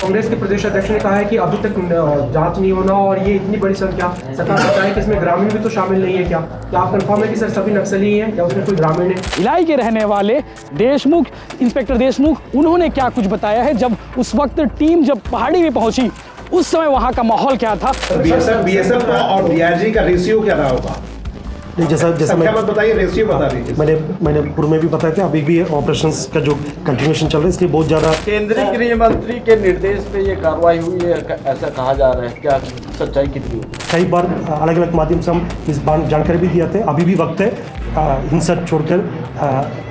कांग्रेस के प्रदेश अध्यक्ष ने कहा है कि अभी तक जांच नहीं होना और ये इतनी बड़ी संख्या, सरकार बताए कि इसमें ग्रामीण भी तो शामिल नहीं है। क्या आप कंफर्म है कि सर सभी नक्सली हैं या उसमें कोई ग्रामीण है? इलाई के रहने वाले देशमुख, इंस्पेक्टर देशमुख, उन्होंने क्या कुछ बताया है जब उस वक्त टीम जब पहाड़ी में पहुंची उस समय वहां का माहौल क्या था। बीएसएफ का और डीआरजी का रेशियो क्या रहा होगा? जैसा मैं बताइए, रेशियो बता दीजिए। मैंने पूर्व में भी बताया था, अभी भी ऑपरेशंस का जो कंटिन्यूएशन चल रहा है इसलिए बहुत ज़्यादा। केंद्रीय गृह मंत्री के निर्देश पे ये कार्रवाई हुई है ऐसा कहा जा रहा है, क्या सच्चाई कितनी होगी? कई बार अलग अलग माध्यम से हम इस बार जानकारी भी दिया थे। अभी भी वक्त है हिंसा छोड़कर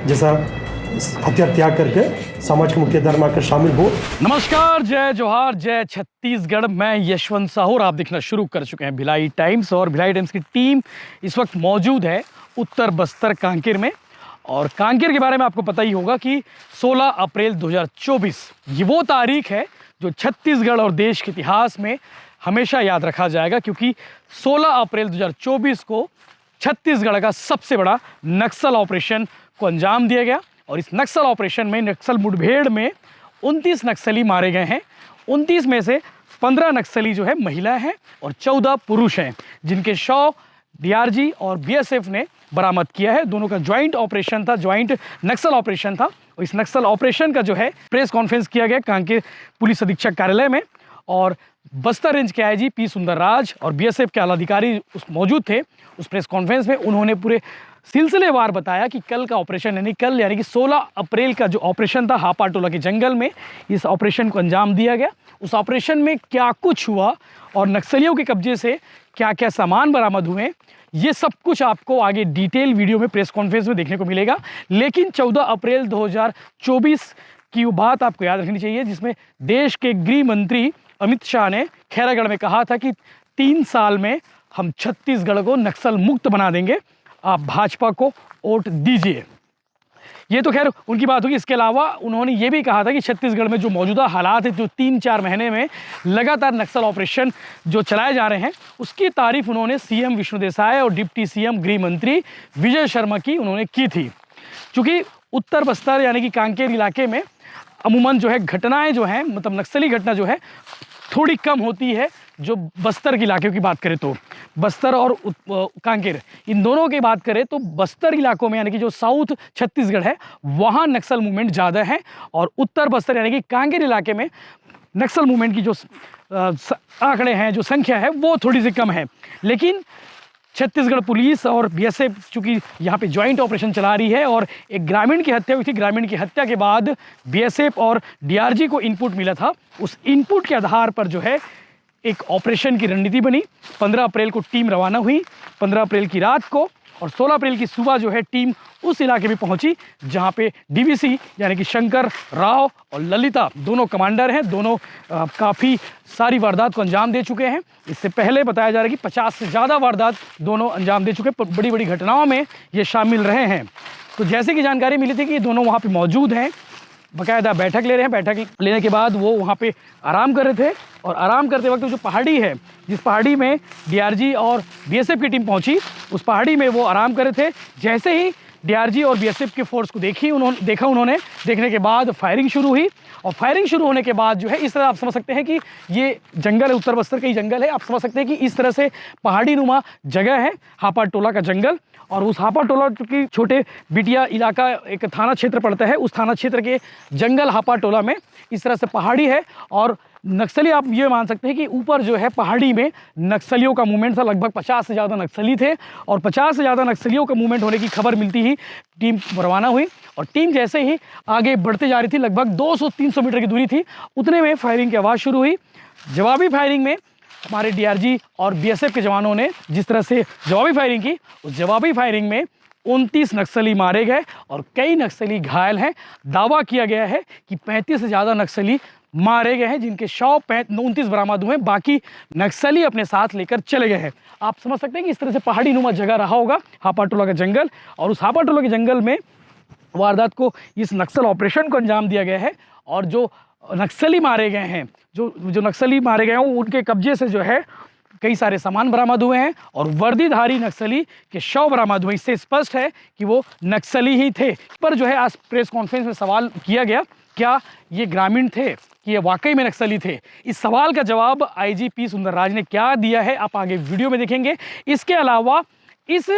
जैसा हथियार त्याग करके समाज के मुख्य धारा में शामिल हो। नमस्कार, जय जोहार, जय छत्तीसगढ़। मैं यशवंत साहू और आप देखना शुरू कर चुके हैं भिलाई टाइम्स। और भिलाई टाइम्स की टीम इस वक्त मौजूद है उत्तर बस्तर कांकेर में। और कांकेर के बारे में आपको पता ही होगा कि 16 अप्रैल 2024 ये वो तारीख है जो छत्तीसगढ़ और देश के इतिहास में हमेशा याद रखा जाएगा, क्योंकि 16 अप्रैल 2024 को छत्तीसगढ़ का सबसे बड़ा नक्सल ऑपरेशन को अंजाम दिया गया। और इस नक्सल ऑपरेशन में, नक्सल मुठभेड़ में 29 नक्सली मारे गए हैं। 29 में से 15 नक्सली जो है महिला हैं और 14 पुरुष हैं, जिनके शव डीआरजी और बीएसएफ ने बरामद किया है। दोनों का ज्वाइंट ऑपरेशन था, ज्वाइंट नक्सल ऑपरेशन था। और इस नक्सल ऑपरेशन का जो है प्रेस कॉन्फ्रेंस किया गया कांकेर पुलिस अधीक्षक कार्यालय में। और बस्तर रेंज के आईजी पी सुंदरराज और बीएसएफ के आला अधिकारी मौजूद थे उस प्रेस कॉन्फ्रेंस में। उन्होंने पूरे सिलसिलेवार बताया कि कल का ऑपरेशन यानी कि 16 अप्रैल का जो ऑपरेशन था हापाटोला के जंगल में, इस ऑपरेशन को अंजाम दिया गया। उस ऑपरेशन में क्या कुछ हुआ और नक्सलियों के कब्जे से क्या क्या सामान बरामद हुए, ये सब कुछ आपको आगे डिटेल वीडियो में प्रेस कॉन्फ्रेंस में देखने को मिलेगा। लेकिन 14 अप्रैल 2024 की वो बात आपको याद रखनी चाहिए जिसमें देश के गृह मंत्री अमित शाह ने खैरागढ़ में कहा था कि 3 साल में हम छत्तीसगढ़ को नक्सल मुक्त बना देंगे, आप भाजपा को वोट दीजिए। ये तो खैर उनकी बात होगी। इसके अलावा उन्होंने ये भी कहा था कि छत्तीसगढ़ में जो मौजूदा हालात है, जो 3-4 महीने में लगातार नक्सल ऑपरेशन जो चलाए जा रहे हैं, उसकी तारीफ उन्होंने सीएम विष्णुदेसाई और डिप्टी सीएम गृह मंत्री विजय शर्मा की उन्होंने की थी। चूँकि उत्तर बस्तर यानी कि कांकेर इलाके में अमूमन जो है घटनाएँ जो हैं, मतलब नक्सली घटना जो है थोड़ी कम होती है। जो बस्तर के इलाके की बात करें तो बस्तर और कांकेर, इन दोनों की बात करें तो बस्तर इलाकों में यानी कि जो साउथ छत्तीसगढ़ है वहाँ नक्सल मूवमेंट ज़्यादा है। और उत्तर बस्तर यानी कि कांकेर इलाके में नक्सल मूवमेंट की जो आंकड़े हैं, जो संख्या है, वो थोड़ी सी कम है। लेकिन छत्तीसगढ़ पुलिस और बीएसएफ चूँकि यहाँ पे ज्वाइंट ऑपरेशन चला रही है और एक ग्रामीण की हत्या हुई थी, ग्रामीण की हत्या के बाद बीएसएफ और डीआरजी को इनपुट मिला था। उस इनपुट के आधार पर जो है एक ऑपरेशन की रणनीति बनी। 15 अप्रैल को टीम रवाना हुई, 15 अप्रैल की रात को, और 16 अप्रैल की सुबह जो है टीम उस इलाके में पहुंची जहां पे डीवीसी यानी कि शंकर राव और ललिता दोनों कमांडर हैं। दोनों काफ़ी सारी वारदात को अंजाम दे चुके हैं। इससे पहले बताया जा रहा है कि 50 से ज़्यादा वारदात दोनों अंजाम दे चुके हैं, बड़ी बड़ी घटनाओं में ये शामिल रहे हैं। तो जैसे कि जानकारी मिली थी कि ये दोनों वहाँ पर मौजूद हैं, बाकायदा बैठक ले रहे हैं। बैठक लेने के बाद वो वहाँ पे आराम कर रहे थे। और आराम करते वक्त जो पहाड़ी है, जिस पहाड़ी में डीआरजी और बीएसएफ की टीम पहुँची, उस पहाड़ी में वो आराम कर रहे थे। जैसे ही डीआरजी और बीएसएफ के फोर्स को देखा उन्होंने, देखने के बाद फायरिंग शुरू हुई। और फायरिंग शुरू होने के बाद जो है इस तरह आप समझ सकते हैं कि ये जंगल है, उत्तर बस्तर का ही जंगल है। आप समझ सकते हैं कि इस तरह से पहाड़ी नुमा जगह है हापाटोला का जंगल। और उस हापाटोला चूँकि छोटे बिटिया इलाका एक थाना क्षेत्र पड़ता है, उस थाना क्षेत्र के जंगल हापाटोला में इस तरह से पहाड़ी है। और नक्सली आप ये मान सकते हैं कि ऊपर जो है पहाड़ी में नक्सलियों का मूवमेंट था। लगभग 50 से ज़्यादा नक्सली थे और 50 से ज़्यादा नक्सलियों का मूवमेंट होने की खबर मिलती ही टीम रवाना हुई। और टीम जैसे ही आगे बढ़ते जा रही थी, लगभग 200-300 मीटर की दूरी थी, उतने में फायरिंग की आवाज़ शुरू हुई। जवाबी फायरिंग में हमारे डीआरजी और बीएसएफ के जवानों ने जिस तरह से जवाबी फायरिंग की, उस जवाबी फायरिंग में 29 नक्सली मारे गए और कई नक्सली घायल हैं। दावा किया गया है कि 35 से ज़्यादा नक्सली मारे गए हैं, जिनके शव 29 बरामद हुए, बाकी नक्सली अपने साथ लेकर चले गए हैं। आप समझ सकते हैं कि इस तरह से पहाड़ी नुमा जगह रहा होगा हापाटोला का जंगल। और उस हापाटोला के जंगल में वारदात को, इस नक्सल ऑपरेशन को अंजाम दिया गया है। और जो नक्सली मारे गए हैं, जो नक्सली मारे गए हैं, उनके कब्जे से जो है कई सारे सामान बरामद हुए हैं और वर्दीधारी नक्सली के शव बरामद हुए। इससे स्पष्ट है कि वो नक्सली ही थे। पर जो है आज प्रेस कॉन्फ्रेंस में सवाल किया गया, क्या ये ग्रामीण थे कि ये वाकई में नक्सली थे? इस सवाल का जवाब आईजी सुंदरराज ने क्या दिया है आप आगे वीडियो में देखेंगे। इसके अलावा इस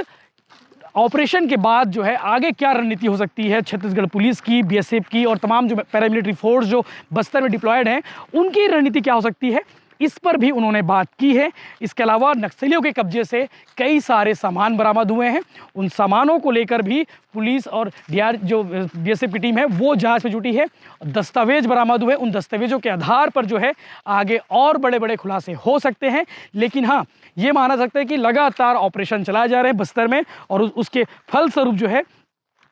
ऑपरेशन के बाद जो है आगे क्या रणनीति हो सकती है छत्तीसगढ़ पुलिस की, बीएसएफ की और तमाम जो पैरामिलिट्री फोर्स जो बस्तर में डिप्लॉयड हैं, उनकी रणनीति क्या हो सकती है, इस पर भी उन्होंने बात की है। इसके अलावा नक्सलियों के कब्जे से कई सारे सामान बरामद हुए हैं, उन सामानों को लेकर भी पुलिस और डीआर जो बीएसएफ की टीम है वो जांच में जुटी है। दस्तावेज बरामद हुए, उन दस्तावेजों के आधार पर जो है आगे और बड़े बड़े खुलासे हो सकते हैं। लेकिन हाँ, ये माना सकता है कि लगातार ऑपरेशन चलाए जा रहे हैं बस्तर में और उसके फलस्वरूप जो है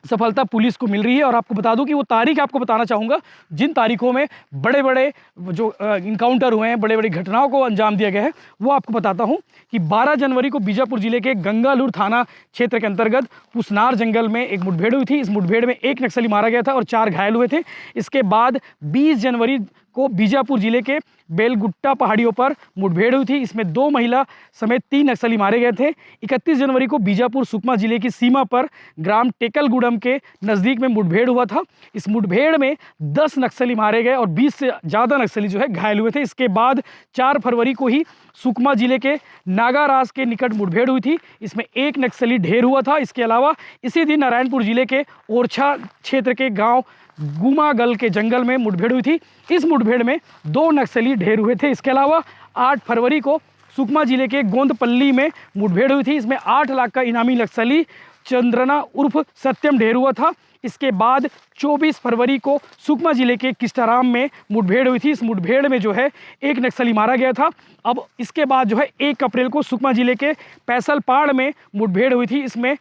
सफलता पुलिस को मिल रही है। और आपको बता दूं कि वो तारीख आपको बताना चाहूँगा जिन तारीखों में बड़े बड़े जो इनकाउंटर हुए हैं, बड़े बड़ी घटनाओं को अंजाम दिया गया है, वो आपको बताता हूं कि 12 जनवरी को बीजापुर जिले के गंगालूर थाना क्षेत्र के अंतर्गत पुसनार जंगल में एक मुठभेड़ हुई थी। इस मुठभेड़ में 1 नक्सली मारा गया था और 4 घायल हुए थे। इसके बाद 20 जनवरी को बीजापुर जिले के बेलगुट्टा पहाड़ियों पर मुठभेड़ हुई थी। इसमें 2 महिला समेत 3 नक्सली मारे गए थे। 31 जनवरी को बीजापुर सुकमा जिले की सीमा पर ग्राम टेकलगुडम के नज़दीक में मुठभेड़ हुआ था। इस मुठभेड़ में 10 नक्सली मारे गए और 20 से ज़्यादा नक्सली जो है घायल हुए थे। इसके बाद 4 फरवरी को ही सुकमा जिले के नागाराज के निकट मुठभेड़ हुई थी। इसमें 1 नक्सली ढेर हुआ था। इसके अलावा इसी दिन नारायणपुर जिले के ओरछा क्षेत्र के गाँव गुमागल के जंगल में मुठभेड़ हुई थी। इस मुठभेड़ में 2 नक्सली ढेर हुए थे। इसके अलावा 8 फरवरी को सुकमा जिले के गोंदपल्ली में मुठभेड़ हुई थी। इसमें 8 लाख का इनामी नक्सली चंद्रना उर्फ सत्यम ढेर हुआ था। इसके बाद 24 फरवरी को सुकमा जिले के किस्टाराम में मुठभेड़ हुई थी। इस मुठभेड़ में जो है 1 नक्सली मारा गया था। अब इसके बाद जो है 1 अप्रैल को सुकमा जिले के पैसलपाड़ में मुठभेड़ हुई थी। इसमें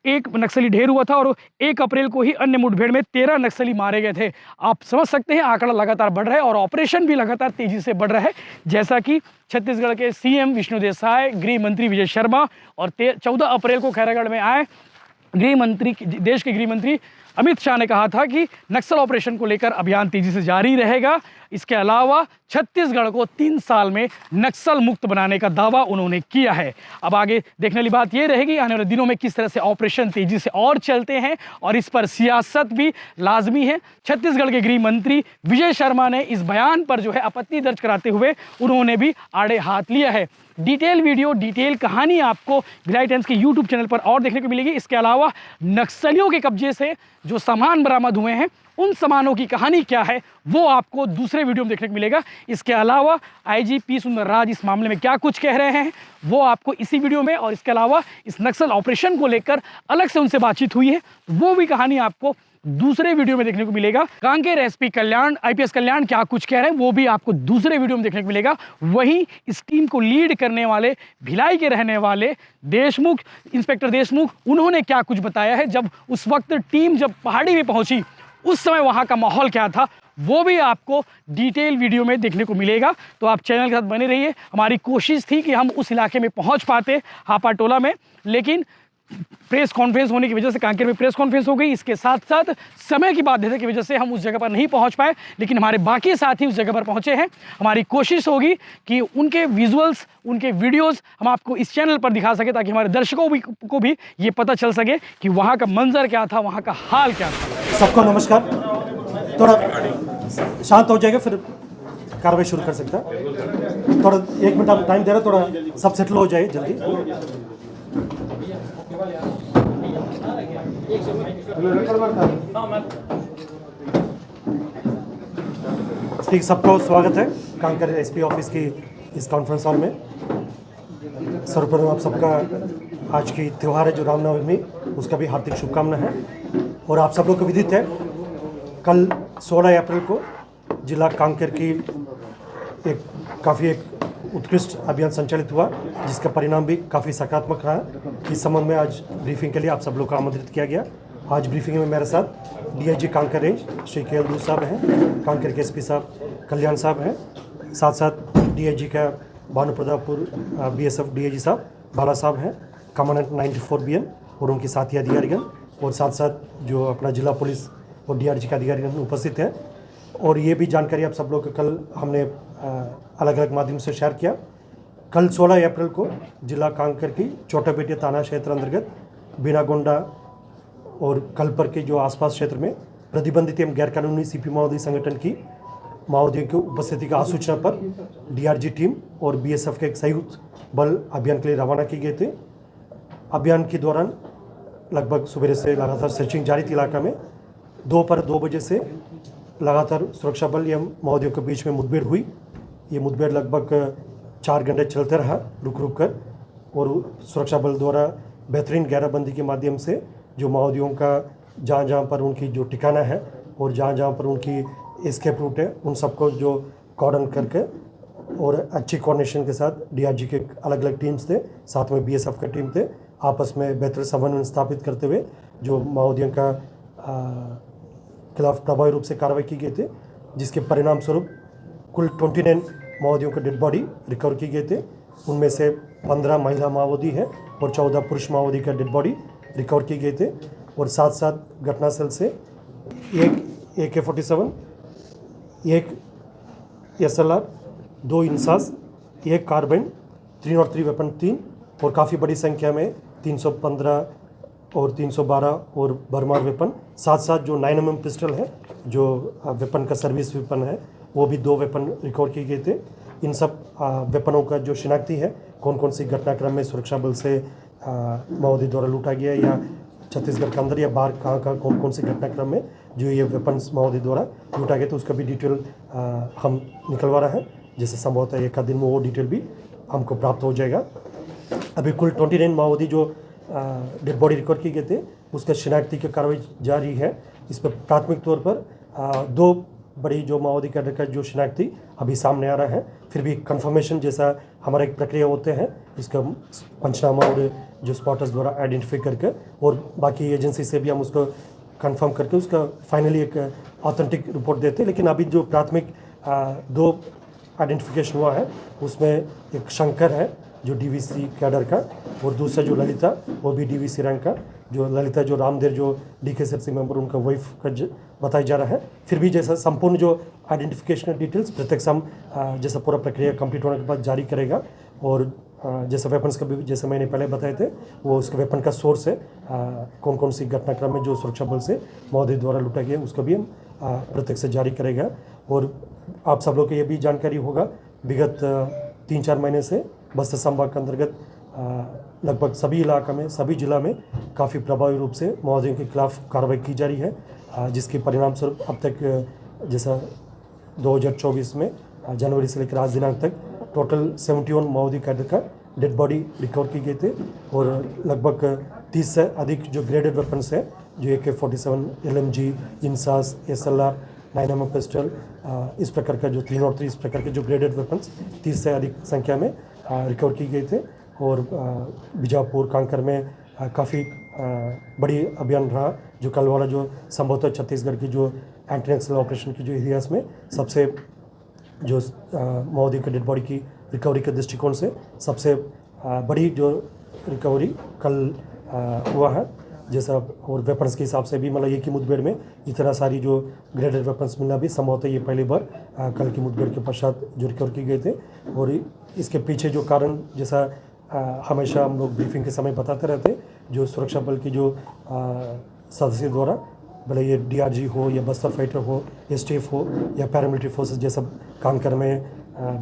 1 नक्सली ढेर हुआ था और 1 अप्रैल को ही अन्य मुठभेड़ में 13 नक्सली मारे गए थे। आप समझ सकते हैं आंकड़ा लगातार बढ़ रहा है और ऑपरेशन भी लगातार तेजी से बढ़ रहा है। जैसा कि छत्तीसगढ़ के सीएम विष्णु देसाई, गृह मंत्री विजय शर्मा और 14 अप्रैल को खैरागढ़ में आए देश के गृह मंत्री अमित शाह ने कहा था कि नक्सल ऑपरेशन को लेकर अभियान तेजी से जारी रहेगा। इसके अलावा छत्तीसगढ़ को 3 साल में नक्सल मुक्त बनाने का दावा उन्होंने किया है। अब आगे देखने वाली बात यह रहेगी आने वाले दिनों में किस तरह से ऑपरेशन तेजी से और चलते हैं और इस पर सियासत भी लाजमी है। छत्तीसगढ़ के गृह मंत्री विजय शर्मा ने इस बयान पर जो है आपत्ति दर्ज कराते हुए उन्होंने भी आड़े हाथ लिया है। डिटेल वीडियो, डिटेल कहानी आपको भिलाई टाइम्स के यूट्यूब चैनल पर और देखने को मिलेगी। इसके अलावा नक्सलियों के कब्जे से जो सामान बरामद हुए हैं उन सामानों की कहानी क्या है वो आपको दूसरे वीडियो में देखने को मिलेगा। इसके अलावा आईजी सुंदरराज इस मामले में क्या कुछ कह रहे हैं वो आपको इसी वीडियो में, और इसके अलावा इस नक्सल ऑपरेशन को लेकर अलग से उनसे बातचीत हुई है वो भी कहानी आपको दूसरे वीडियो में देखने को मिलेगा। कांकेर एसपी कल्याण, आईपीएस कल्याण क्या कुछ कह रहे हैं वो भी आपको दूसरे वीडियो में देखने को मिलेगा। वहीं इस टीम को लीड करने वाले भिलाई के रहने वाले देशमुख, इंस्पेक्टर देशमुख, उन्होंने क्या कुछ बताया है। जब उस वक्त टीम जब पहाड़ी में पहुंची उस समय वहां का माहौल क्या था वो भी आपको डिटेल वीडियो में देखने को मिलेगा। तो आप चैनल के साथ बने रहिए। हमारी कोशिश थी कि हम उस इलाके में पहुंच पाते हापाटोला में, लेकिन प्रेस कॉन्फ्रेंस होने की वजह से कांकेर में प्रेस कॉन्फ्रेंस हो गई। इसके साथ साथ समय की बाध्यता की वजह से हम उस जगह पर नहीं पहुंच पाए, लेकिन हमारे बाकी साथी उस जगह पर पहुंचे हैं। हमारी कोशिश होगी कि उनके विजुअल्स, उनके वीडियोस हम आपको इस चैनल पर दिखा सके ताकि हमारे दर्शकों को भी ये पता चल सके कि वहाँ का मंजर क्या था, वहाँ का हाल क्या था। सबको नमस्कार। थोड़ा शांत हो जाएगा फिर कार्रवाई शुरू कर सकता है। थोड़ा 1 मिनट आप टाइम दे रहे, थोड़ा सब सेटल हो जाए जल्दी। ठीक, सबको स्वागत है कांकेर एसपी ऑफिस की इस कॉन्फ्रेंस हॉल में। सर्वप्रथम आप सबका आज की त्यौहार है जो रामनवमी, उसका भी हार्दिक शुभकामना है। और आप सब लोग को विदित है कल 16 अप्रैल को जिला कांकेर की एक उत्कृष्ट अभियान संचालित हुआ जिसका परिणाम भी काफ़ी सकारात्मक रहा। इस संबंध में आज ब्रीफिंग के लिए आप सब लोग को आमंत्रित किया गया। आज ब्रीफिंग में मेरे साथ डीआईजी कांकेर रेंज श्री के एल साहब हैं, कांकेर के एसपी साहब कल्याण साहब हैं, साथ साथ डीआईजी का भानुप्रतापपुर बीएसएफ डीआईजी साहब बाला साहब हैं, कमांडेंट 94 BN और उनके साथी अधिकारीगण, और साथ साथ जो अपना जिला पुलिस और डीआरजी के अधिकारीगण उपस्थित हैं। और ये भी जानकारी आप सब लोग को कल हमने अलग अलग माध्यम से शेयर किया। कल 16 अप्रैल को जिला कांकर की चोटापेटी थाना क्षेत्र अंतर्गत बीनागोंडा और कलपर के जो आसपास क्षेत्र में प्रतिबंधित एवं गैरकानूनी सीपी माओवादी संगठन की माओवादियों की उपस्थिति का आसूचना पर डीआरजी टीम और बीएसएफ के एक संयुक्त बल अभियान के लिए रवाना किए गए थे। अभियान के दौरान लगभग सुबह से लगातार सर्चिंग जारी थी। इलाका में दोपहर 2 बजे से लगातार सुरक्षा बल एवं माओवादियों के बीच में मुठभेड़ हुई। ये मुठभेड़ लगभग 4 घंटे चलते रहा रुक रुक कर, और सुरक्षा बल द्वारा बेहतरीन घेराबंदी के माध्यम से जो माओवादियों का जहाँ जहाँ पर उनकी जो ठिकाना है और जहाँ जहाँ पर उनकी एस्केप रूट है उन सबको जो कॉर्डन करके और अच्छी कोऑर्डिनेशन के साथ डीआरजी के अलग अलग टीम्स थे, साथ में बीएसएफ का टीम थे, आपस में बेहतर समन्वय स्थापित करते हुए जो माओवादियों का खिलाफ प्रभावी रूप से कार्रवाई की गई थे, जिसके परिणाम स्वरूप कुल 29 माओवादियों के डेड बॉडी रिकवर की गए थे। उनमें से 15 महिला माओवादी हैं और 14 पुरुष माओवादी का डेड बॉडी रिकवर किए गए थे। और साथ साथ घटनास्थल से एक AK-47, एक SLR, 2 इंसास, एक कार्बाइन, 303 वेपन 3 और काफ़ी बड़ी संख्या में 315 और 312 और भरमार वेपन, साथ साथ जो 9mm पिस्टल है जो वेपन का सर्विस वेपन है वो भी 2 वेपन रिकवर किए गए थे। इन सब वेपनों का जो शिनाख्ती है कौन कौन सी घटनाक्रम में सुरक्षा बल से माओवादी द्वारा लूटा गया या छत्तीसगढ़ के अंदर या बाहर कहाँ कौन कौन सी घटनाक्रम में जो ये वेपन्स माओवादी द्वारा लूटा गया, तो उसका भी डिटेल हम निकलवा रहे हैं। जैसे संभवतः एक आध दिन में वो डिटेल भी हमको प्राप्त हो जाएगा। अभी कुल 29 माओवादी जो डेड बॉडी रिकवर किए गए थे उसका शिनाख्ती की कार्रवाई जारी है। इस पर प्राथमिक तौर पर 2 बड़ी जो माओवादी कैडर का जो शिनाख्ती अभी सामने आ रहा है, फिर भी कंफर्मेशन जैसा हमारा एक प्रक्रिया होते हैं इसका पंचनामा और जो स्पॉटर्स द्वारा आइडेंटिफाई करके और बाकी एजेंसी से भी हम उसको कंफर्म करके उसका फाइनली एक ऑथेंटिक रिपोर्ट देते हैं। लेकिन अभी जो प्राथमिक 2 आइडेंटिफिकेशन हुआ है उसमें एक शंकर है जो डीवीसी कैडर का और दूसरा जो ललिता वो भी डीवीसी रैंक का, जो ललिता जो रामदेव जो DKSFC मेंबर उनका वाइफ का बताया जा रहा है। फिर भी जैसा संपूर्ण जो आइडेंटिफिकेशन डिटेल्स प्रत्यक्ष हम जैसा पूरा प्रक्रिया कंप्लीट होने के बाद जारी करेगा। और जैसे वेपन्स का भी जैसे मैंने पहले बताए थे वो उसके वेपन का सोर्स है, कौन कौन सी घटनाक्रम में जो सुरक्षा बल से माओवादी द्वारा लूटा गया उसका भी हम प्रत्यक्ष से जारी करेगा। और आप सब लोग को ये भी जानकारी होगा विगत 3-4 महीने से बस्तर संभाग के अंतर्गत लगभग सभी इलाका में सभी जिला में काफ़ी प्रभावी रूप से माओवादियों के खिलाफ कार्रवाई की जा रही है, जिसके परिणाम स्वरूप अब तक जैसा 2024 में जनवरी से लेकर आज दिनांक तक टोटल 71 माओवादी कैडर का डेड बॉडी रिकवर की गए थे और लगभग 30 से अधिक जो ग्रेडेड वेपन्स है जो AK-47, LMG, INSAS, SLR, 9mm pistol, इस प्रकार का जो 303 इस प्रकार के जो ग्रेडेड वेपन्स 30 से अधिक संख्या में रिकवर की गए थे। और बीजापुर कांकर में काफ़ी बड़ी अभियान रहा जो कल वाला जो संभवतः छत्तीसगढ़ की जो एंटी नक्सल ऑपरेशन की जो इतिहास में सबसे जो माओवादी के डेड बॉडी की रिकवरी के दृष्टिकोण से सबसे बड़ी जो रिकवरी कल हुआ है। जैसा और वेपन्स के हिसाब से भी मतलब एक ही मुठभेड़ में इतना सारी जो ग्रेडेड वेपन्स मिलना भी संभवतः ये पहली बार कल की मुठभेड़ के पश्चात जो रिकवर की गए थे। और इसके पीछे जो कारण जैसा हमेशा हम लोग ब्रीफिंग के समय बताते रहते जो सुरक्षा बल की जो सदस्य द्वारा भले ये DRG हो या बस्तर फाइटर हो, STF हो या पैरामिलिट्री फोर्सेस जैसा कांकर में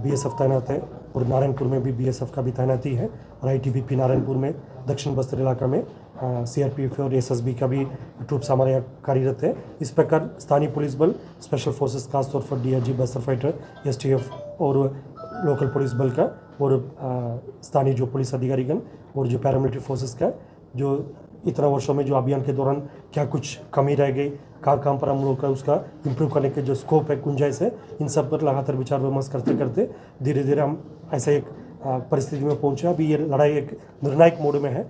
BSF तैनात है और नारायणपुर में भी BSF का भी तैनाती है और ITBP नारायणपुर में दक्षिण बस्तर इलाका में CRPF और SSB का भी ट्रूप्स हमारे यहाँ कार्यरत है। इस प्रकार स्थानीय पुलिस बल, स्पेशल फोर्सेस खासतौर पर DRG, बस्तर फाइटर, STF और लोकल पुलिस बल का और स्थानीय जो पुलिस अधिकारीगण और जो पैरामिलिट्री फोर्सेस का जो इतना वर्षों में जो अभियान के दौरान क्या कुछ कमी रह गई, काम पर हम लोग का उसका इम्प्रूव करने के जो स्कोप है, गुंजाइश है, इन सब पर लगातार विचार विमर्श करते करते धीरे धीरे हम ऐसे एक परिस्थिति में पहुंचे। अभी ये लड़ाई एक निर्णायक मोड में है,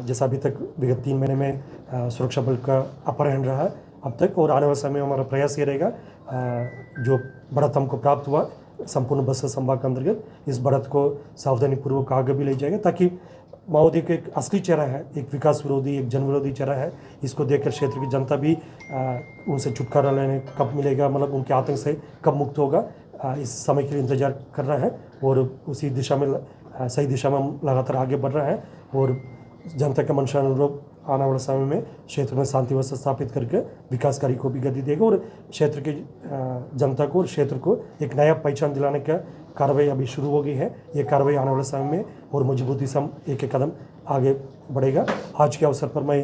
जैसा अभी तक विगत 3 महीने में सुरक्षा बल का अपर हैंड रहा है अब तक, और आने वाले समय में हमारा प्रयास ये रहेगा जो बढ़त हमको प्राप्त हुआ संपूर्ण बस्तर संभाग के अंतर्गत इस बढ़त को सावधानीपूर्वक आगे भी ले जाएगा ताकि माओवादी का एक असली चेहरा है, एक विकास विरोधी, एक जन विरोधी चेहरा है, इसको देखकर क्षेत्र की जनता भी उनसे छुटकारा लेने कब मिलेगा, मतलब उनके आतंक से कब मुक्त होगा, इस समय के लिए इंतजार कर रहा है और उसी दिशा में सही दिशा में हम लगातार आगे बढ़ रहे हैं और जनता का मंशा अनुरूप आने वाले समय में क्षेत्र में शांति व्यवस्था स्थापित करके विकास कार्य को भी गति देगा और क्षेत्र की जनता को और क्षेत्र को एक नया पहचान दिलाने का कार्रवाई अभी शुरू हो गई है। ये कार्रवाई आने वाले समय में और मजबूती से हम एक एक कदम आगे बढ़ेगा। आज के अवसर पर मैं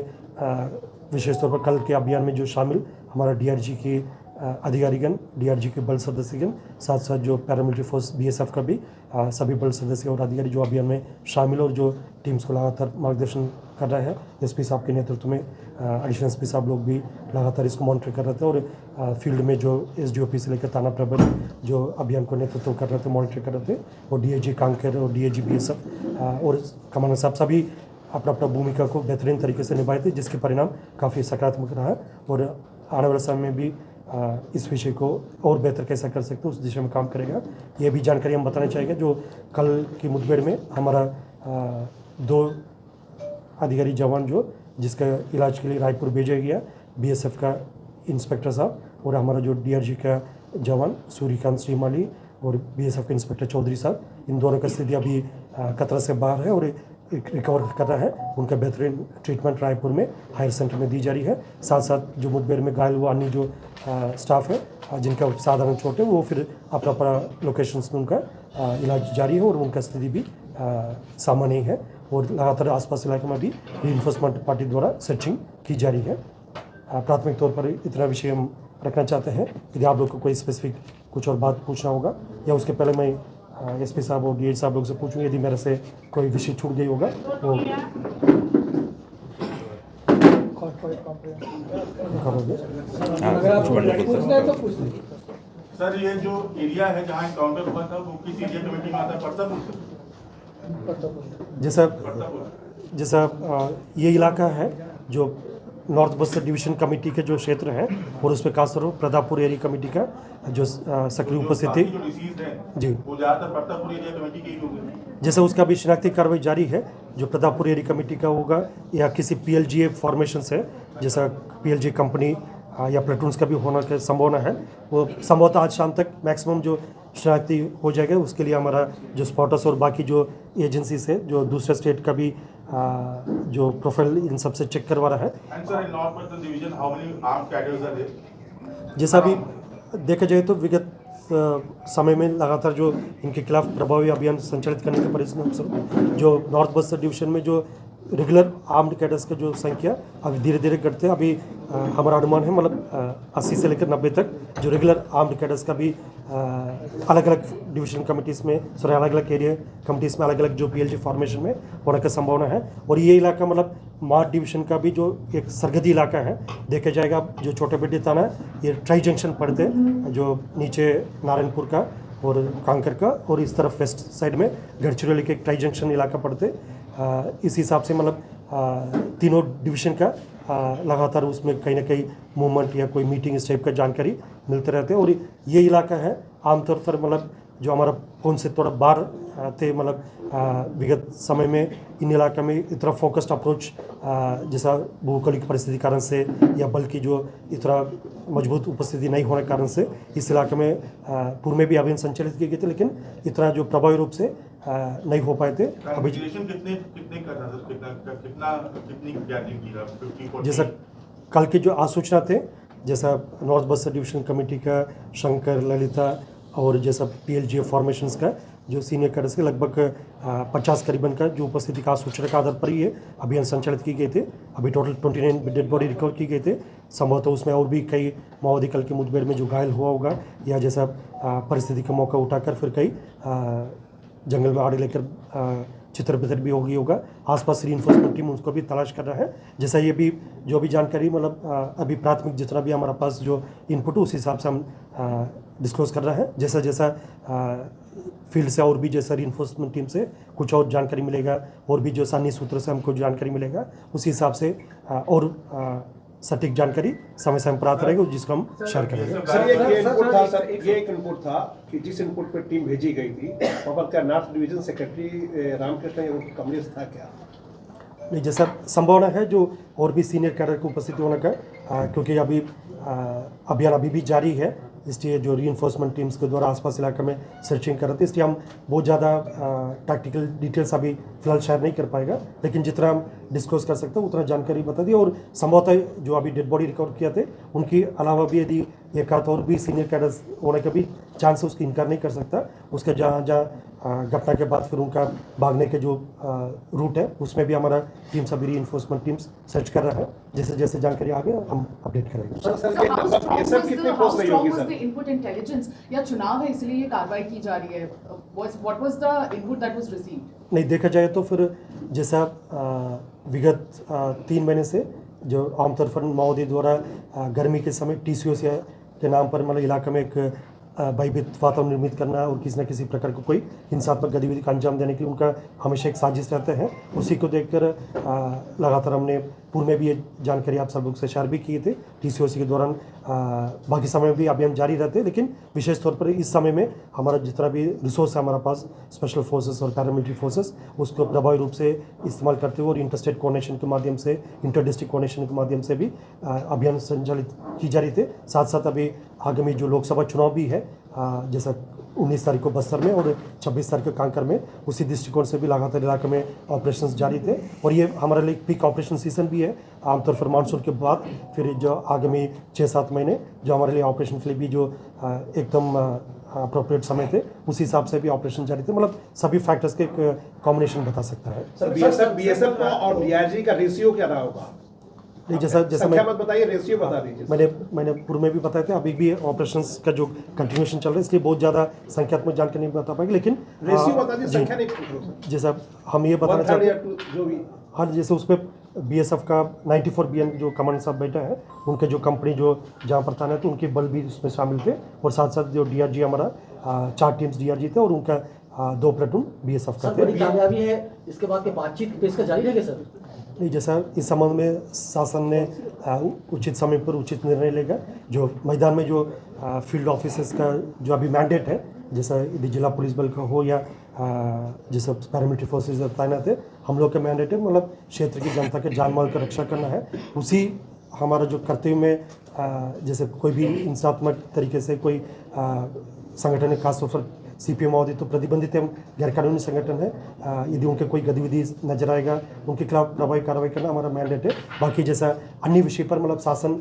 विशेष तौर पर कल के अभियान में जो शामिल हमारा डीआरजी की अधिकारीगण, डीआरजी के बल सदस्यगण, साथ साथ जो पैरामिलिट्री फोर्स बीएसएफ का भी सभी बल सदस्य और अधिकारी जो अभियान में शामिल और जो टीम्स को लगातार मार्गदर्शन कर रहे हैं। एसपी साहब के नेतृत्व में एडिशनल एसपी साहब लोग भी लगातार इसको मॉनिटर कर रहे थे और फील्ड में जो एसडीओपी से लेकर थाना प्रभारी जो अभियान को नेतृत्व कर रहे थे, मॉनिटर कर रहे थे, और डीआईजी कांकेर और डीआईजी बीएसएफ और कमांडर साहब सभी अपना अपना भूमिका को बेहतरीन तरीके से निभाए थे, जिसके परिणाम काफ़ी सकारात्मक रहा है। और आने वाले समय में भी इस विषय को और बेहतर कैसा कर सकते हैं उस दिशा में काम करेगा। ये भी जानकारी हम बताना चाहेंगे। जो कल की मुठभेड़ में हमारा 2 अधिकारी जवान जो जिसका इलाज के लिए रायपुर भेजा गया, बीएसएफ का इंस्पेक्टर साहब और हमारा जो डीआरजी का जवान सूर्यकांत श्रीमाली और बीएसएफ के इंस्पेक्टर चौधरी साहब, इन दोनों का स्थिति अभी खतरा से बाहर है और रिकवर कर रहा है। उनका बेहतरीन ट्रीटमेंट रायपुर में हायर सेंटर में दी जा रही है। साथ साथ जो मुठभेड़ में घायल हुआ अन्य जो स्टाफ है जिनका साधारण चोट है वो फिर अपना अपना लोकेशंस में उनका इलाज जारी है और उनका स्थिति भी सामान्य है। और लगातार आसपास इलाके में भी रीइंफोर्समेंट पार्टी द्वारा सर्चिंग की जा रही है। प्राथमिक तौर पर इतना विषय हम रखना चाहते हैं। यदि आप लोग को कोई स्पेसिफिक कुछ और बात पूछना होगा या उसके पहले मैं एसपी साहब और डीएच साहब लोग से पूछूँ, यदि मेरे से कोई विषय छूट गई होगा वो सर, ये जो एरिया है जहाँ एनकाउंटर हुआ था वो किस एरिया कमेटी में आता है? परतापुर। जैसा ये इलाका है जो नॉर्थ बस्तर डिवीजन कमेटी के जो क्षेत्र है और उस पर खासतौर प्रतापपुर एरिया कमेटी का जो सक्रिय उपस्थिति जी वो ज़्यादातर परतापुर एरिया कमेटी के ही लोग हैं। जैसे उसका भी शिनाख्ती कार्रवाई जारी है। जो प्रतापपुर एरिया कमेटी का होगा या किसी पीएलजीए फॉर्मेशन से, जैसा पीएलजी कंपनी या प्लेटून्स का भी होने की संभावना है, वो संभवतः आज शाम तक मैक्सिमम जो शिनाख्ती हो जाएगा। उसके लिए हमारा जो स्पॉटर्स और बाकी जो एजेंसी से जो दूसरे स्टेट का भी जो प्रोफाइल इन सबसे चेक करवा रहा है। जैसा भी देखा जाए तो विगत समय में लगातार जो इनके खिलाफ प्रभावी अभियान संचालित करने के परिणाम जो नॉर्थ बस्तर डिवीजन में जो रेगुलर आर्म्ड कैडर्स का जो संख्या अभी धीरे धीरे घटते हैं। अभी हमारा अनुमान है मतलब 80 से लेकर 90 तक जो रेगुलर आर्म्ड कैडर्स का भी अलग अलग डिवीजन कमिटीज़ में अलग अलग एरिया कमिटीज़ में अलग अलग जो पीएलजी फॉर्मेशन में होने की संभावना है। और ये इलाका मतलब मार्ट डिवीजन का भी जो एक सरहदी इलाका है देखा जाएगा। जो छोटे बेटी थाना है ये ट्राई जंक्शन पड़ते जो नीचे नारायणपुर का और कांकर का और इस तरफ वेस्ट साइड में गढ़चिरौली के ट्राई जंक्शन इलाका पड़ते। इस हिसाब से मतलब तीनों डिवीजन का लगातार उसमें कहीं ना कहीं मूवमेंट या कोई मीटिंग इस टाइप का जानकारी मिलते रहते हैं। और ये इलाका है आमतौर पर मतलब जो हमारा फोन से थोड़ा बाहर थे मतलब विगत समय में इन इलाका में इतना फोकस्ड अप्रोच जैसा भौगोलिक परिस्थिति कारण से या बल की जो इतना मजबूत उपस्थिति नहीं होने के कारण से इस इलाके में पूर्व में भी अभियान संचालित किए गए थे, लेकिन इतना जो प्रभावी रूप से नहीं हो पाए थे। अभी जैसा कल के जो आसूचना थे, जैसा नॉर्थ बस्तर डिवीजन कमेटी का शंकर, ललिता और जैसा पीएलजीए फॉर्मेशंस का जो सीनियर कैडर्स के लगभग 50 करीबन का जो उपस्थिति का सूचना का आधार पर ही ये अभियान संचालित किए गए थे। अभी टोटल 29 डेड बॉडी रिकवर की गए थे। संभवतः उसमें और भी कई माओवादी कल के मुठभेड़ में जो घायल हुआ होगा या जैसा परिस्थिति का मौका उठाकर फिर कई जंगल में आड़े लेकर चित्र बितर भी हो गई होगा। आसपास रीइंफोर्समेंट टीम उसको भी तलाश कर रहा है। जैसा ये भी जो भी जानकारी मतलब अभी प्राथमिक जितना भी हमारा पास जो इनपुट उस हिसाब से हम डिस्क्लोज कर रहा है। जैसा जैसा फील्ड से और भी जैसा रीइंफोर्समेंट टीम से कुछ और जानकारी मिलेगा और भी जो सानी सूत्र से हमको जानकारी मिलेगा उसी हिसाब से और सटीक जानकारी समय समय पर आते रहेगी जिसको हम शेयर करेंगे। सर ये एक इनपुट था कि जिस इनपुट पर टीम भेजी गई थी वहाँ का north division secretary Ramakrishna Kamlesh था क्या? नहीं, जैसा संभावना है जो और भी सीनियर कैडर की उपस्थिति होने का क्योंकि अभी अभियान अभी भी जारी है। इसलिए जो रीइंफोर्समेंट टीम्स के द्वारा आसपास इलाके में सर्चिंग कर रहे थे, इसलिए हम बहुत ज़्यादा टैक्टिकल डिटेल्स अभी फिलहाल शेयर नहीं कर पाएगा, लेकिन जितना हम डिस्क्लोज कर सकते हैं उतना जानकारी बता दी। और संभवतः जो अभी डेड बॉडी रिकवर किया थे उनकी अलावा भी यदि एक आध और भी सीनियर कैडर्स होने का भी चांस है, उसकी इनकार नहीं कर सकता। उसके जहाँ घटना के बाद फिर उनका भागने के जो रूट है उसमें भी हमारा टीम सभी रीइंफोर्समेंट टीम्स सर्च कर रहा है। जैसे जैसे जानकारी आ गई हम अपडेट करेंगे। ये सब कितने फोर्स नहीं होगी सर? इनपुट इंटेलिजेंस या चुनाव है इसलिए ये कार्रवाई की जा रही है, what was the input that was received? नहीं, देखा जाए तो फिर जैसा विगत 3 महीने से जो आमतौर पर माओवादी द्वारा गर्मी के समय TCOC के नाम पर मतलब इलाके में एक भयभीत वातावरण निर्मित करना और किसी न किसी प्रकार को कोई हिंसात्मक गतिविधि का अंजाम देने के लिए उनका हमेशा एक साजिश रहता है। उसी को देखकर लगातार हमने पूर्व में भी ये जानकारी आप सब लोग से शेयर भी किए थे। TCOC के दौरान बाकी समय में भी अभियान जारी रहते हैं, लेकिन विशेष तौर पर इस समय में हमारा जितना भी रिसोर्स है हमारे पास स्पेशल फोर्सेस और पैरामिलिट्री फोर्सेस, उसको प्रभावी रूप से इस्तेमाल करते हुए और इंटरस्टेट कोऑर्डिनेशन के माध्यम से, इंटर डिस्ट्रिक्ट कोऑर्डिनेशन के माध्यम से भी अभियान संचालित की जा रही थे। साथ साथ अभी आगामी जो लोकसभा चुनाव भी है, जैसा 19 तारीख को बस्तर में और 26 तारीख को कांकर में, उसी दृष्टिकोण से भी लगातार इलाके में ऑपरेशंस जारी थे। और ये हमारे लिए पीक ऑपरेशन सीजन भी है। आमतौर पर मानसून के बाद फिर जो आगामी 6-7 महीने जो हमारे लिए ऑपरेशन के लिए भी जो एकदम अप्रोप्रिएट समय थे, उस हिसाब से भी ऑपरेशन जारी थे। मतलब सभी फैक्टर्स के एक कॉम्बिनेशन बता सकता है। सर BSF का और DRG का रेशियो क्या रहा होगा? नहीं, जैसा संख्या मत बताइए, रेशियो बता दीजिए। मैंने पूर्व में भी बताया था, अभी भी ऑपरेशंस का जो कंटिन्यूएशन चल रहा है, इसलिए बहुत ज़्यादा संख्यात्मक जानकारी नहीं बता पाएंगे, लेकिन रेशियो बता दीजिए, संख्या नहीं पूछ रहा हूं। जैसा हम ये बताना चाहते हैं जो भी हाँ, जैसे उस पर BSF का 94 BN जो कमांड साहब बैठा है, उनके जो कंपनी जो जहाँ पर था तो उनके बल भी उसमें शामिल थे। और साथ साथ जो DRG हमारा 4 टीम्स DRG थे और उनका 2 प्लेटून BSF का थे। बड़ी कामयाबी है, इसके बाद के बातचीत पेश का जारी रहेगा सर? नहीं, जैसा इस संबंध में शासन ने उचित समय पर उचित निर्णय लेगा। जो मैदान में जो फील्ड ऑफिसर्स का जो अभी मैंडेट है, जैसा यदि जिला पुलिस बल का हो या जैसे पैरामिलिट्री फोर्सेज तैनात है, हम लोग का मैंडेट है मतलब क्षेत्र की जनता के जान माल का रक्षा करना है। उसी हमारा जो कर्तव्य में जैसे कोई भी हिंसात्मक तरीके से कोई संगठन है, खासतौर पर CPM माओवादी तो प्रतिबंधित है, गैरकानूनी संगठन है। यदि उनके कोई गतिविधि नजर आएगा, उनके खिलाफ प्रभावी कार्रवाई करना हमारा मैंडेट है। बाकी जैसा अन्य विषय पर मतलब शासन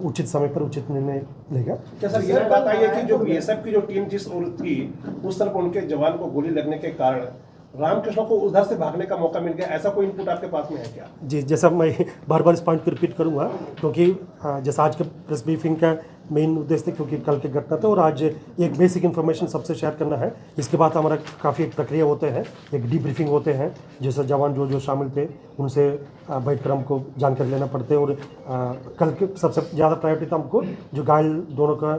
उचित समय पर उचित निर्णय लेगा। क्या सर ये बताइए कि जो BSF की जो टीम जिस ओर थी, उस तरफ उनके जवान को गोली लगने के कारण रामकृष्ण को उधर से भागने का मौका मिल गया, ऐसा कोई इनपुट आपके पास में है क्या? जी, जैसा मैं बार बार इस पॉइंट को रिपीट करूंगा, क्योंकि जैसा आज के प्रेस ब्रीफिंग का मेन उद्देश्य था, क्योंकि कल की घटना था और आज एक बेसिक इन्फॉर्मेशन सबसे शेयर करना है। इसके बाद हमारा काफ़ी एक प्रक्रिया होते हैं, एक डीब्रीफिंग होते हैं, जैसे जवान जो शामिल थे उनसे बैठकर हमको जानकारी लेना पड़ते हैं। और कल के सबसे ज़्यादा प्रायोरिटी था हमको जो घायल दोनों का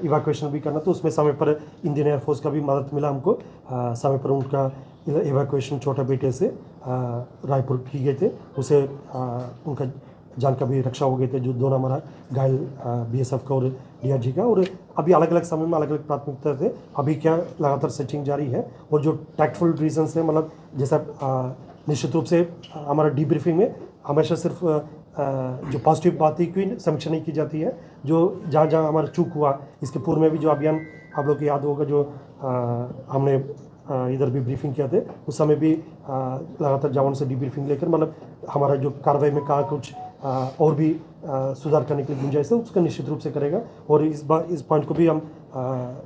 इवैक्यूएशन भी करना, तो उसमें समय पर इंडियन एयरफोर्स का भी मदद मिला हमको। समय पर उनका इवैक्यूएशन छोटा बेटे से रायपुर की गए थे, उसे उनका जान का भी रक्षा हो गए थे, जो दोनों हमारा घायल BSF का और DRG का। और अभी अलग अलग समय में अलग अलग प्राथमिकता थे, अभी क्या लगातार सर्चिंग जारी है। और जो टैक्टफुल रीजंस है, मतलब जैसा निश्चित रूप से हमारा डीब्रीफिंग में हमेशा सिर्फ जो पॉजिटिव बातें की समीक्षा नहीं की जाती है, जो जहाँ जहाँ हमारा चूक हुआ। इसके पूर्व में भी जो अभियान आप लोग को याद होगा, जो हमने इधर भी ब्रीफिंग किया थे, उस समय भी लगातार जवान से डीब्रीफिंग लेकर मतलब हमारा जो कार्रवाई में कहा कुछ और भी सुधार करने की गुंजाइश है, उसका निश्चित रूप से करेगा। और इस पॉइंट को भी हम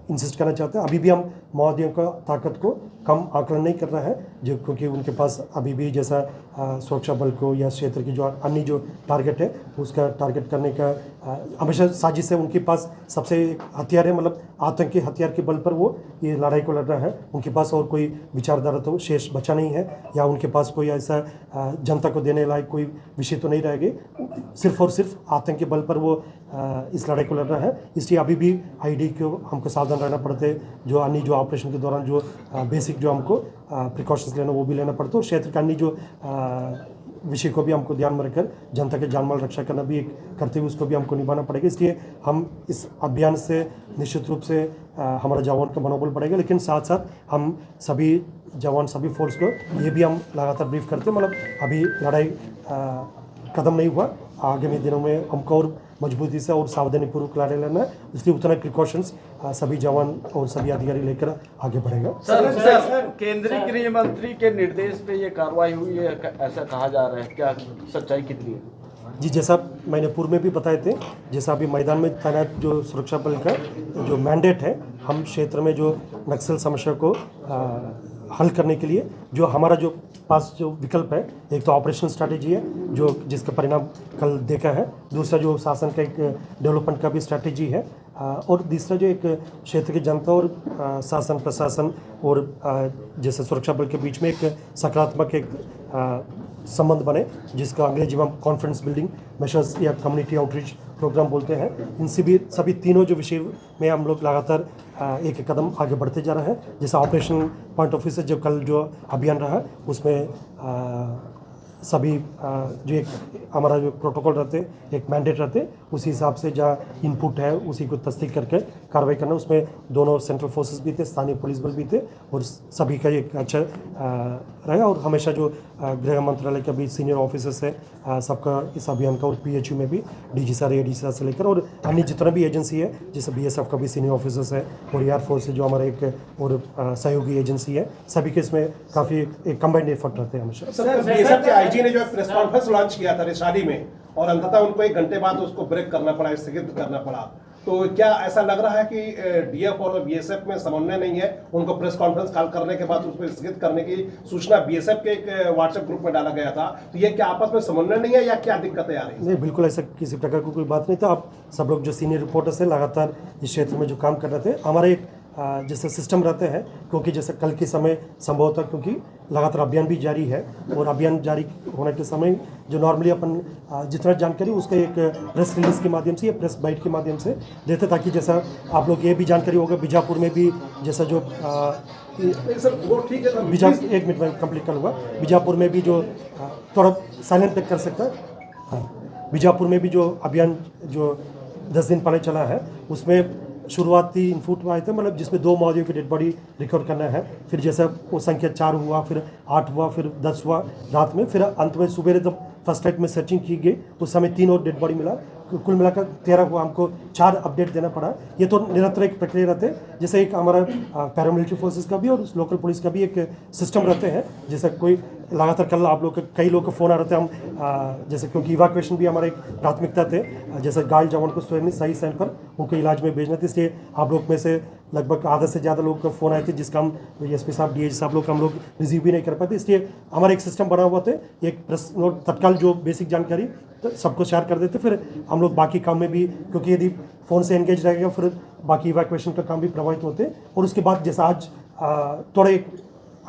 इंसिस्ट करना चाहते हैं, अभी भी हम माओवादियों का ताकत को कम आकलन नहीं कर रहा है, जो क्योंकि उनके पास अभी भी जैसा सुरक्षा बल को या क्षेत्र की जो अन्य जो टारगेट है उसका टारगेट करने का हमेशा साजिश है। उनके पास सबसे हथियार है, मतलब आतंकी हथियार के बल पर वो ये लड़ाई को लड़ रहा है। उनके पास और कोई विचारधारा तो शेष बचा नहीं है, या उनके पास कोई ऐसा जनता को देने लायक कोई विषय तो नहीं रह गए। सिर्फ और सिर्फ आतंकी बल पर वो इस लड़ाई को लड़ रहा है। इसलिए अभी भी ID को हमको सावधान रहना पड़ता है। जो अन्य जो ऑपरेशन के दौरान जो बेसिक जो हमको प्रिकॉशंस लेना वो भी लेना पड़ता है। और क्षेत्र का अन्य जो विषय को भी हमको ध्यान में रखकर जनता के जान माल रक्षा करना भी एक कर्तव्य, उसको भी हमको निभाना पड़ेगा। इसलिए हम इस अभियान से निश्चित रूप से हमारा जवान का मनोबल बढ़ेगा, लेकिन साथ साथ हम सभी जवान सभी फोर्स को ये भी हम लगातार ब्रीफ करते हैं, मतलब अभी लड़ाई खत्म नहीं हुआ, आगामी दिनों में हमको और मजबूती से और सावधानीपूर्वक लड़ाई लड़ना है, इसलिए उतना प्रिकॉशंस सभी जवान और सभी अधिकारी लेकर आगे बढ़ेगा। सर केंद्रीय गृह मंत्री के निर्देश पे ये कार्रवाई हुई है ऐसा कहा जा रहा है, क्या सच्चाई कितनी है? जी, जैसा मैंने पूर्व में भी बताए थे, जैसा अभी मैदान में तैनात जो सुरक्षा बल का जो मैंडेट है, हम क्षेत्र में जो नक्सल समस्या को हल करने के लिए जो हमारा जो पास जो विकल्प है, एक तो ऑपरेशन स्ट्रैटेजी है जो जिसका परिणाम कल देखा है, दूसरा जो शासन का एक डेवलपमेंट का भी स्ट्रैटेजी है, और तीसरा जो एक क्षेत्र की जनता और शासन प्रशासन और जैसे सुरक्षा बल के बीच में एक सकारात्मक एक संबंध बने, जिसका अंग्रेजी में हम कॉन्फ्रेंस बिल्डिंग मेशर्स या कम्युनिटी आउटरीच प्रोग्राम बोलते हैं। इनसे भी सभी तीनों जो विषय में हम लोग लगातार एक एक कदम आगे बढ़ते जा रहे हैं। जैसा ऑपरेशन पॉइंट ऑफ व्यू से जो कल जो अभियान रहा उसमें सभी जो एक हमारा जो प्रोटोकॉल रहते, एक मैंडेट रहते, उसी हिसाब से जहाँ इनपुट है उसी को तस्दीक करके कार्रवाई करना। उसमें दोनों सेंट्रल फोर्सेस भी थे, स्थानीय पुलिस बल भी थे, और सभी का एक अच्छा रहा। और हमेशा जो गृह मंत्रालय के भी सीनियर ऑफिसर्स है, सबका इस अभियान का, और PHU में भी DG सर, AD सर से लेकर और अन्य जितना भी एजेंसी है, जैसे BSF का भी सीनियर ऑफिसर्स है, और एयरफोर्स जो हमारा एक और सहयोगी एजेंसी है, सभी के इसमें काफ़ी एक कंबाइंड एफर्ट रहते हैं हमेशा। BSF के IG ने जो प्रेस कॉन्फ्रेंस लॉन्च किया था रिशाली में, और अंततः उनको 1 घंटे बाद उसको ब्रेक करना पड़ा, स्थगित करना पड़ा, तो क्या ऐसा लग रहा है कि DF और BSF में समन्वय नहीं है? उनको प्रेस कॉन्फ्रेंस कॉल करने के बाद उसको स्थगित करने की सूचना BSF के एक व्हाट्सएप ग्रुप में डाला गया था, तो ये क्या आपस में समन्वय नहीं है या क्या दिक्कतें आ रही हैं? नहीं, बिल्कुल ऐसा किसी प्रकार की कोई बात नहीं था। आप सब लोग जो सीनियर रिपोर्टर्स हैं लगातार इस क्षेत्र में जो काम कर रहे थे, हमारे एक जैसे सिस्टम रहते हैं, क्योंकि जैसे कल के समय संभव था, क्योंकि लगातार अभियान भी जारी है, और अभियान जारी होने के समय जो नॉर्मली अपन जितना जानकारी उसका एक प्रेस रिलीज के माध्यम से या प्रेस बाइट के माध्यम से देते, ताकि जैसा आप लोग ये भी जानकारी होगा, बीजापुर में भी जैसा जो सर वो ठीक है, एक मिनट में कंप्लीट करूँगा। बीजापुर में भी जो थोड़ा साइलेंट पे कर सकता है, हाँ, बीजापुर में भी जो अभियान जो 10 दिन पहले चला है, उसमें शुरुआती इनपुट आए थे, मतलब जिसमें 2 माओवादियों की डेड बॉडी रिकवर करना है। फिर जैसा वो संख्या 4 हुआ, फिर 8 हुआ, फिर 10 हुआ रात में, फिर अंत में सुबह जब फर्स्ट नाइट में सर्चिंग की गई उस समय 3 और डेड बॉडी मिला, कुल मिलाकर 13 हुआ। हमको 4 अपडेट देना पड़ा। ये तो निरंतर एक प्रक्रिया रहते हैं, जैसे एक हमारा पैरामिलिट्री फोर्सेस का भी और लोकल पुलिस का भी एक सिस्टम रहते हैं। जैसे कोई लगातार कल आप लोग कई लोग का फ़ोन आ रहे थे, हम जैसे क्योंकि इवैक्यूएशन भी हमारा एक प्राथमिकता थे, जैसे घायल जवान को सही समय पर उनको इलाज में भेजना था, इसलिए आप लोग में से लगभग आधा से ज़्यादा लोग का फ़ोन आए थे, जिसका हम SP साहब DIG साहब लोग हम लोग रिसीव भी नहीं कर पाते। इसलिए हमारा एक सिस्टम बना हुआ था, एक प्रेस नोट तत्काल जो बेसिक जानकारी तो सबको शेयर कर देते, फिर हम लोग बाकी काम में भी, क्योंकि यदि फ़ोन से एंगेज रहेगा फिर बाकी इवैक्यूएशन का काम भी प्रभावित होते। और उसके बाद जैसा आज थोड़ा एक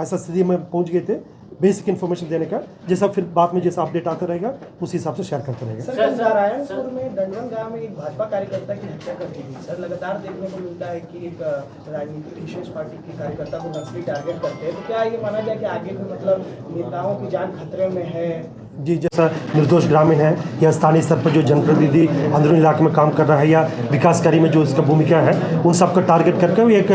ऐसा स्थिति में पहुँच गए थे बेसिक इन्फॉर्मेशन देने का, जैसा फिर बाद में जैसा अपडेट आता रहेगा उसी हिसाब से शेयर करते रहेगा। सर नारायणपुर में दंडवन गांव में एक भाजपा कार्यकर्ता की हत्या कर दी गई। सर लगातार देखने को मिलता है कि एक राजनीतिक विशेष पार्टी के कार्यकर्ता को नक्सली टारगेट करते हैं, तो क्या ये माना जाए कि आगे भी मतलब नेताओं की जान खतरे में है? जी, जैसा निर्दोष ग्रामीण है या स्थानीय स्तर पर जो जनप्रतिनिधि अंदरूनी इलाके में काम कर रहा है या विकास कार्य में जो इसका भूमिका है, उन सबका टारगेट करके एक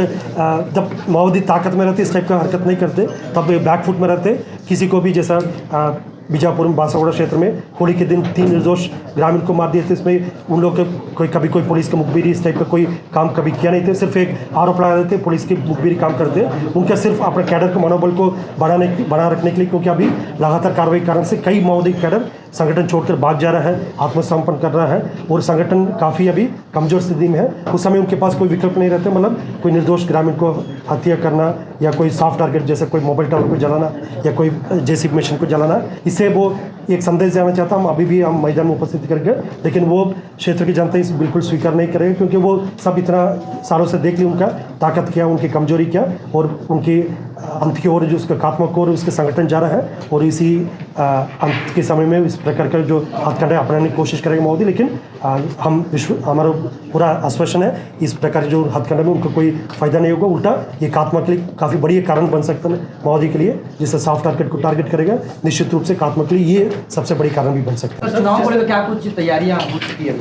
जब माओवादी ताकत में रहते इस टाइप का हरकत नहीं करते, तब बैक फुट में रहते। किसी को भी जैसा बीजापुर में बासागुड़ा क्षेत्र में होली के दिन 3 निर्दोष ग्रामीण को मार दिए थे, इसमें उन लोग के कभी कोई पुलिस का मुखबिरी इस टाइप का कोई काम कभी किया नहीं थे, सिर्फ एक आरोप लगा देते पुलिस की मुखबिरी काम करते। उनका सिर्फ अपने कैडर के मनोबल को बना रखने के लिए, क्योंकि अभी लगातार कार्रवाई कारण से कई माओवादी कैडर संगठन छोड़कर भाग जा रहा है, आत्मसमर्पण कर रहा है, और संगठन काफ़ी अभी कमज़ोर स्थिति में है। उस समय उनके पास कोई विकल्प नहीं रहते, मतलब कोई निर्दोष ग्रामीण को हत्या करना या कोई सॉफ्ट टारगेट जैसे कोई मोबाइल टावर को जलाना या कोई JCB मशीन को जलाना, इससे वो एक संदेश देना चाहता हम अभी भी हम मैदान में उपस्थित करके, लेकिन वो क्षेत्र की जनता इसे बिल्कुल स्वीकार नहीं करेगी, क्योंकि वो सब इतना सालों से देख ली उनका ताकत क्या, उनकी कमजोरी क्या, और उनकी अंत की ओर जो उसका खात्मा को और उसके संगठन जा रहा है। और इसी अंत के समय में इस प्रकार का जो हथकंडे अपनाने की कोशिश करेंगे मोदी, लेकिन हमारा पूरा आश्वासन है इस प्रकार जो हथकंडे में उनको कोई फायदा नहीं होगा, उल्टा ये खात्मा के लिए काफ़ी बड़ी कारण बन सकता है मोदी के लिए, जिससे सॉफ्ट टारगेट को टारगेट करेगा, निश्चित रूप से खात्मा के लिए ये सबसे बड़ी कारण भी बन सकता है। चुनाव को लेकर क्या कुछ तैयारियां हो चुकी है?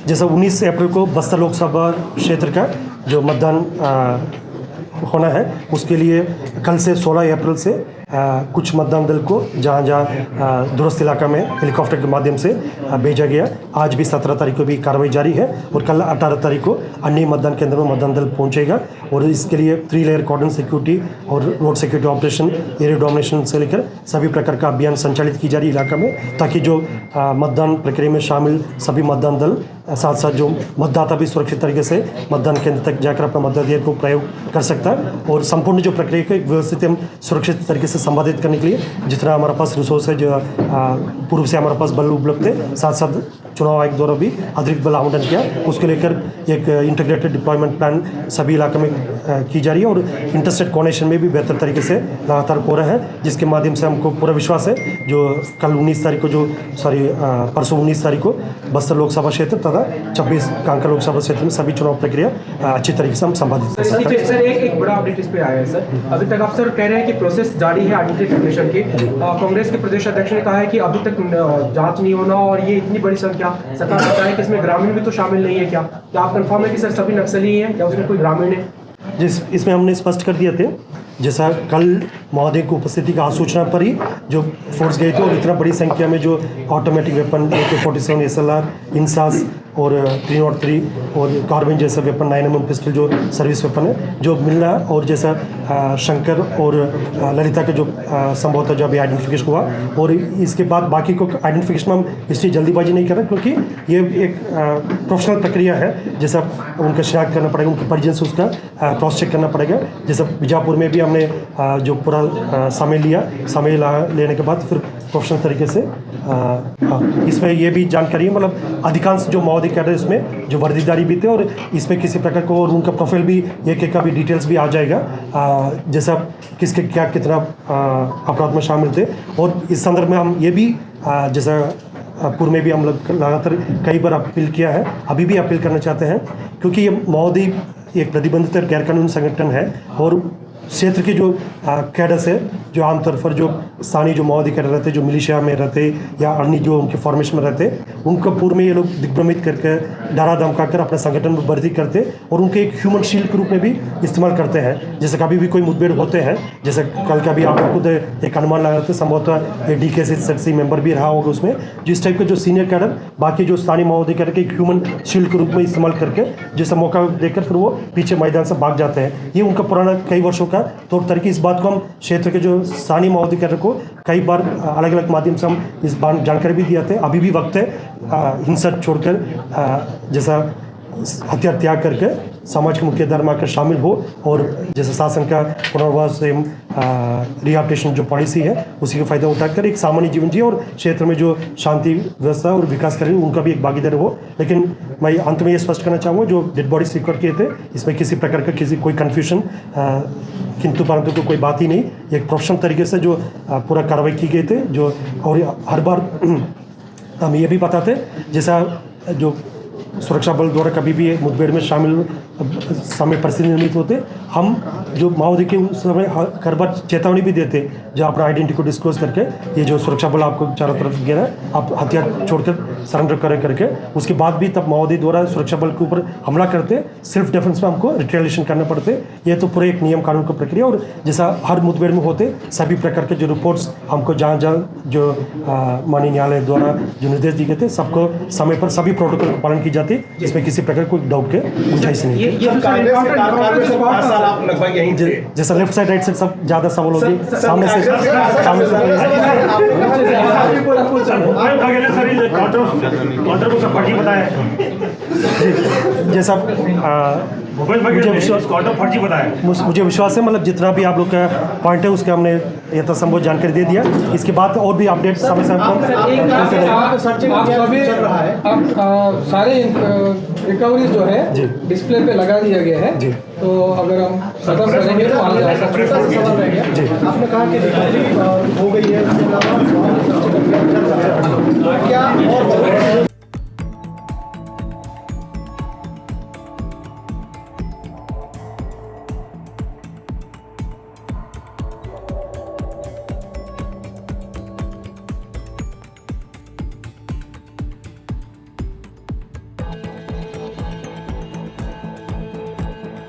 जैसा 19 अप्रैल को बस्तर लोकसभा क्षेत्र का जो मतदान होना है, उसके लिए कल से 16 अप्रैल से कुछ मतदान दल को जहाँ जहाँ दुरुस्त इलाका में हेलीकॉप्टर के माध्यम से भेजा गया। आज भी 17 तारीख को भी कार्रवाई जारी है और कल 18 तारीख को अन्य मतदान केंद्र में मतदान दल पहुँचेगा और इसके लिए 3 लेयर कॉर्डन सिक्योरिटी और road security operation, area domination से लेकर सभी प्रकार का अभियान संचालित की जा रही है इलाका में, ताकि जो मतदान प्रक्रिया में शामिल सभी मतदान दल साथ साथ जो मतदाता भी सुरक्षित तरीके से मतदान केंद्र तक जाकर अपना मताधिकार को प्रयोग कर सकता है और संपूर्ण जो प्रक्रिया को एक व्यवस्थित एवं सुरक्षित तरीके से संपादित करने के लिए जितना हमारे पास रिसोर्स है, जो पूर्व से हमारे पास बल उपलब्ध है, साथ साथ चुनाव आयोग द्वारा भी अतिरिक्त बल आवंटन किया, उसको लेकर एक इंटीग्रेटेड डिप्लॉयमेंट प्लान सभी इलाकों में की जा रही है और इंटरस्टेट कोऑर्डिनेशन में भी बेहतर तरीके से लगातार हो रहा है, जिसके माध्यम से हमको पूरा विश्वास है जो कल 19 तारीख को परसों 19 तारीख को बस्तर लोकसभा क्षेत्र तथा 26 कांकेर लोकसभा क्षेत्र में सभी चुनाव प्रक्रिया अच्छी तरीके से हम संपादित कर सकते हैं। सर एक बड़ा अपडेट इस पे आया है सर, अभी तक आप सर कह रहे हैं कि प्रोसेस जारी है आइडेंटिफिकेशन की। कांग्रेस के प्रदेश अध्यक्ष ने कहा है कि अभी तक जांच नहीं होना और ये इतनी बड़ी संख्या, सरकार बताए कि इसमें ग्रामीण भी तो शामिल नहीं है, क्या आप कंफर्म है कि सर सभी नक्सली हैं, क्या उसमें कोई ग्रामीण है? जिस इसमें हमने स्पष्ट कर दिए थे, जैसा कल महोदय की उपस्थिति की आसूचना पर ही जो फोर्स गए थे और इतना बड़ी संख्या में जो automatic weapon AK-47 SLR, INSAS और 303 और कार्बिन जैसा वेपन 9mm पिस्टल जो सर्विस वेपन है जो मिलना, और जैसा शंकर और ललिता के जो संभवतः जो अभी आइडेंटिफिकेशन हुआ, और इसके बाद बाकी को आइडेंटिफिकेशन में हम इसलिए जल्दीबाजी नहीं कर रहे क्योंकि ये एक प्रोफेशनल प्रक्रिया है, जैसा उनका शिनाख्त करना पड़ेगा, उनके परिजन से उसका क्रॉस चेक करना पड़ेगा। जैसा बीजापुर में भी हमने जो पूरा समय लेने के बाद फिर प्रोफेशनल तरीके से इसमें ये भी जानकारी है, मतलब अधिकांश जो महोदय कह रहे हैं इसमें जो वर्दीदारी भी थे और इसमें किसी प्रकार को और उनका प्रोफाइल भी एक का भी डिटेल्स भी आ जाएगा, जैसा किसके क्या कितना अपराध में शामिल थे। और इस संदर्भ में हम ये भी जैसा पूर्व में भी हम लोग लगातार कई बार अपील किया है, अभी भी अपील करना चाहते हैं क्योंकि ये महोदय एक प्रतिबंधित और गैरकानूनी संगठन है और क्षेत्र के जो कैडर्स है जो आमतौर पर जो स्थानीय जो महोदय कैडर रहते, जो मिलिशिया में रहते या अन्य जो उनके फॉर्मेशन में रहते, उनको पूर्व में ये लोग दिग्भ्रमित करके डरा धमका कर अपने संगठन में भर्ती करते और उनके एक ह्यूमन शील्ड के रूप में भी इस्तेमाल करते हैं। जैसे कभी भी कोई मुठभेड़ होते हैं, जैसे कल का भी आप खुद एक अनुमान लगा रहे थे, संभवतः DKC मेंबर भी रहा होगा उसमें, जिस टाइप के जो सीनियर कैडर बाकी जो स्थानीय महोदय कैडर के एक ह्यूमन शील्ड के रूप में इस्तेमाल करके जैसा मौका देकर फिर वो पीछे मैदान से भाग जाते हैं। ये उनका पुराना कई वर्षों का तौर तरीके। इस बात को हम क्षेत्र के जो स्थानीय महोदय कैडर को कई बार अलग अलग माध्यम से हम इस बात जानकारी भी दिया थे। अभी भी वक्त है हिंसा छोड़कर जैसा हथियार त्याग करके समाज के मुख्य धारा में आकर शामिल हो और जैसे शासन का पुनर्वास एवं रिहैबिलिटेशन जो पॉलिसी है उसी का फायदा उठाकर एक सामान्य जीवन जिए और क्षेत्र में जो शांति व्यवस्था और विकास करें उनका भी एक भागीदार हो। लेकिन मैं अंत में ये स्पष्ट करना चाहूँगा, जो डेड बॉडीज रिकवर किए थे इसमें किसी प्रकार का कोई कन्फ्यूजन किंतु परंतु तो कोई बात ही नहीं, एक प्रोफेशनल तरीके से जो पूरा कार्रवाई की गई थे। जो और हर बार हम ये भी बताते जैसा जो सुरक्षा बल द्वारा कभी भी मुठभेड़ में शामिल समय परिस्थिति निर्मित होते, हम जो महोदय के उस समय हर बार चेतावनी भी देते जो अपना आइडेंटिटी को डिस्क्लोज करके ये जो सुरक्षा बल आपको चारों तरफ गिरा है आप हथियार छोड़कर सरेंडर करें करके, उसके बाद भी तब महोदय द्वारा सुरक्षा बल के ऊपर हमला करते, सेल्फ डिफेंस में हमको रिटेलिएशन करना पड़ते। ये तो पूरे एक नियम कानून की प्रक्रिया और जैसा हर मुठभेड़ में होते सभी प्रकार के जो रिपोर्ट्स हमको जहाँ जहाँ जो माननीय न्यायालय द्वारा जो निर्देश दिए गए थे सबको समय पर सभी प्रोटोकॉल का पालन की जाती, जिसमें किसी प्रकार कोई डाउट के गुंजाइश नहीं। जैसा लेफ्ट साइड राइट साइड सब ज्यादा सवाल होगी सामने से जैसा मुझे विश्वास है, मतलब जितना भी आप लोग का पॉइंट है उसके हमने यथासंभव जानकारी दे दिया। इसके बाद और भी अपडेट समय समय पर सारे रिकवरी जो है डिस्प्ले पे लगा दिया गया है जी। तो अगर हम खत्म करेंगे तो आगे जा सकते हैं जी। आपने कहा कि रिकवरी हो गई है, इसके अलावा क्या और